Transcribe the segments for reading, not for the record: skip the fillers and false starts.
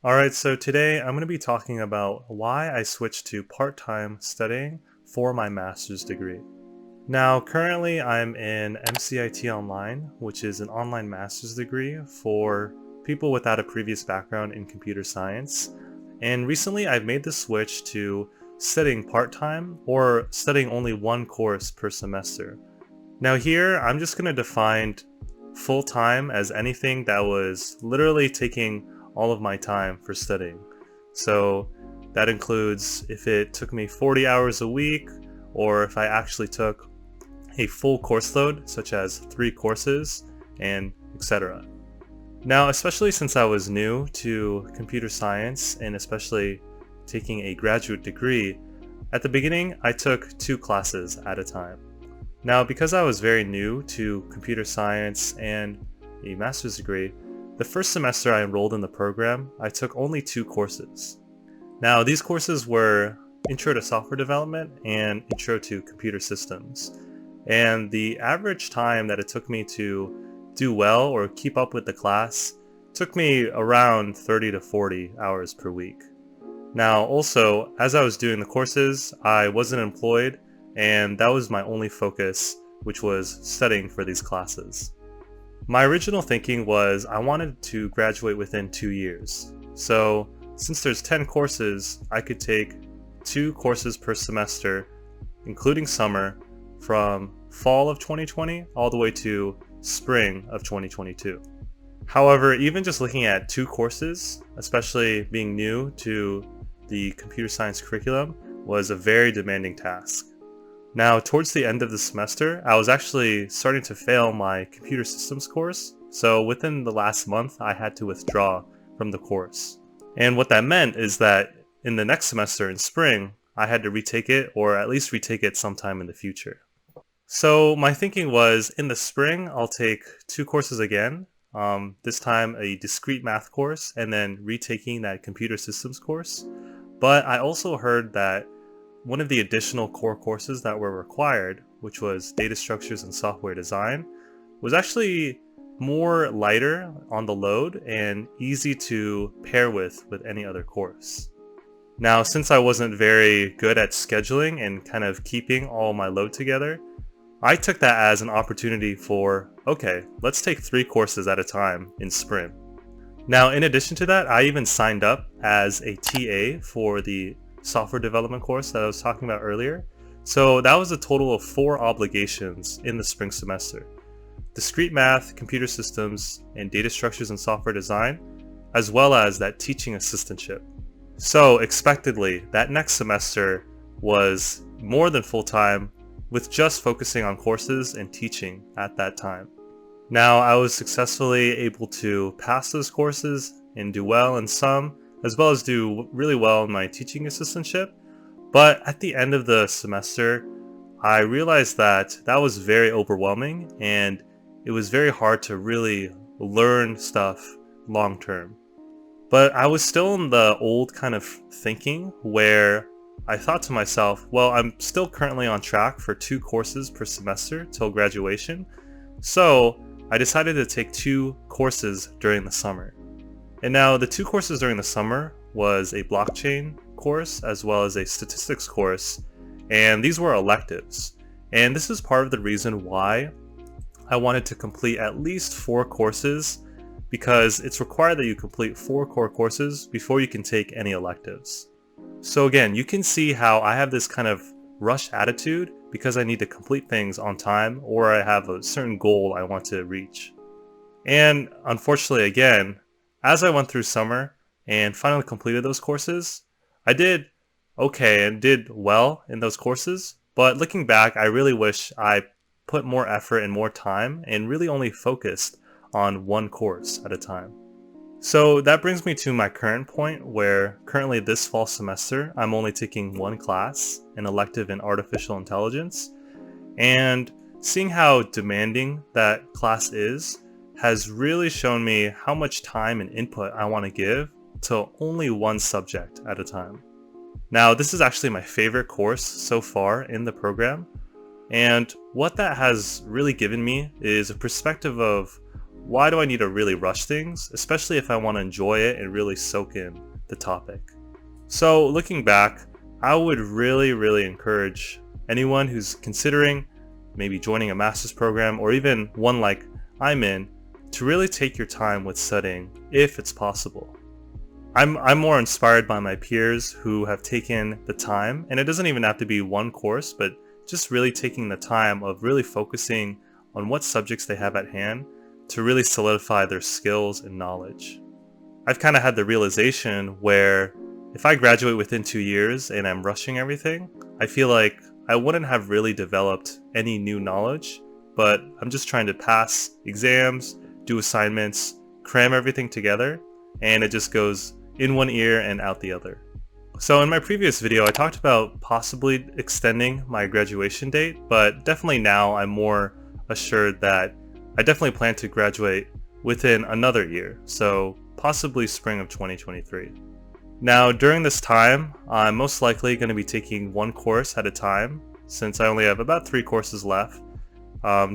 Alright, so today I'm going to be talking about why I switched to part-time studying for my master's degree. Now, currently I'm in MCIT Online, which is an online master's degree for people without a previous background in computer science. And recently I've made the switch to studying part-time or studying only one course per semester. Now here, I'm just going to define full-time as anything that was literally taking all of my time for studying. So that includes if it took me 40 hours a week, or if I actually took a full course load, such as 3 courses, and etc. Now, especially since I was new to computer science, and especially taking a graduate degree, at the beginning I took 2 classes at a time. Now, because I was very new to computer science and a master's degree, the first semester I enrolled in the program, I took only 2 courses. Now, these courses were Intro to Software Development and Intro to Computer Systems. And the average time that it took me to do well or keep up with the class took me around 30 to 40 hours per week. Now, also, as I was doing the courses, I wasn't employed, and that was my only focus, which was studying for these classes. My original thinking was I wanted to graduate within 2 years. So since there's 10 courses, I could take 2 courses per semester, including summer, from fall of 2020 all the way to spring of 2022. However, even just looking at 2 courses, especially being new to the computer science curriculum, was a very demanding task. Now, towards the end of the semester, I was actually starting to fail my computer systems course, so within the last month, I had to withdraw from the course. And what that meant is that in the next semester in spring, I had to retake it, or at least retake it sometime in the future. So my thinking was, in the spring, I'll take 2 courses again, this time a discrete math course, and then retaking that computer systems course. But I also heard that one of the additional core courses that were required, which was data structures and software design, was actually more lighter on the load and easy to pair with any other course. Now, since I wasn't very good at scheduling and kind of keeping all my load together, I took that as an opportunity for, okay, let's take 3 courses at a time in spring. Now, in addition to that, I even signed up as a TA for the software development course that I was talking about earlier. So that was a total of 4 obligations in the spring semester: discrete math, computer systems, and data structures and software design, as well as that teaching assistantship. So expectedly, that next semester was more than full-time, with just focusing on courses and teaching at that time. Now, I was successfully able to pass those courses and do well in some, as well as do really well in my teaching assistantship. But at the end of the semester, I realized that that was very overwhelming, and it was very hard to really learn stuff long term. But I was still in the old kind of thinking where I thought to myself, well, I'm still currently on track for 2 courses per semester till graduation. So I decided to take 2 courses during the summer. And now the 2 courses during the summer was a blockchain course as well as a statistics course, and these were electives. And this is part of the reason why I wanted to complete at least 4 courses, because it's required that you complete 4 core courses before you can take any electives. So again, you can see how I have this kind of rush attitude because I need to complete things on time, or I have a certain goal I want to reach. And unfortunately, again, as I went through summer and finally completed those courses, I did okay and did well in those courses, but looking back, I really wish I put more effort and more time and really only focused on one course at a time. So that brings me to my current point, where currently this fall semester, I'm only taking 1 class, an elective in artificial intelligence, and seeing how demanding that class is has really shown me how much time and input I want to give to only one subject at a time. Now, this is actually my favorite course so far in the program, and what that has really given me is a perspective of why do I need to really rush things, especially if I want to enjoy it and really soak in the topic? So looking back, I would really encourage anyone who's considering maybe joining a master's program or even one like I'm in to really take your time with studying if it's possible. I'm more inspired by my peers who have taken the time, and it doesn't even have to be one course, but just really taking the time of really focusing on what subjects they have at hand to really solidify their skills and knowledge. I've kind of had the realization where if I graduate within 2 years and I'm rushing everything, I feel like I wouldn't have really developed any new knowledge, but I'm just trying to pass exams, do assignments, cram everything together, and it just goes in one ear and out the other. So in my previous video, I talked about possibly extending my graduation date, but definitely now I'm more assured that I definitely plan to graduate within another year, so possibly spring of 2023. Now during this time, I'm most likely going to be taking one course at a time, since I only have about 3 courses left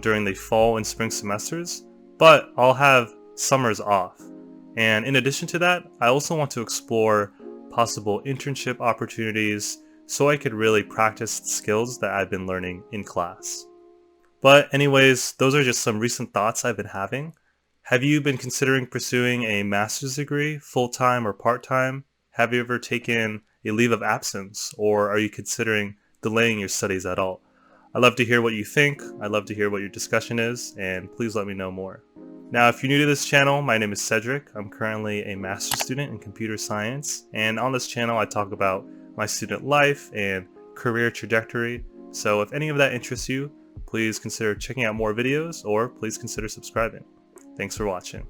during the fall and spring semesters, but I'll have summers off. And in addition to that, I also want to explore possible internship opportunities so I could really practice the skills that I've been learning in class. But anyways, those are just some recent thoughts I've been having. Have you been considering pursuing a master's degree, full-time or part-time? Have you ever taken a leave of absence, or are you considering delaying your studies at all? I'd love to hear what you think. I'd love to hear what your discussion is, and please let me know more. Now, if you're new to this channel, my name is Cedric. I'm currently a master's student in computer science, and on this channel I talk about my student life and career trajectory. So if any of that interests you, please consider checking out more videos, or please consider subscribing. Thanks for watching.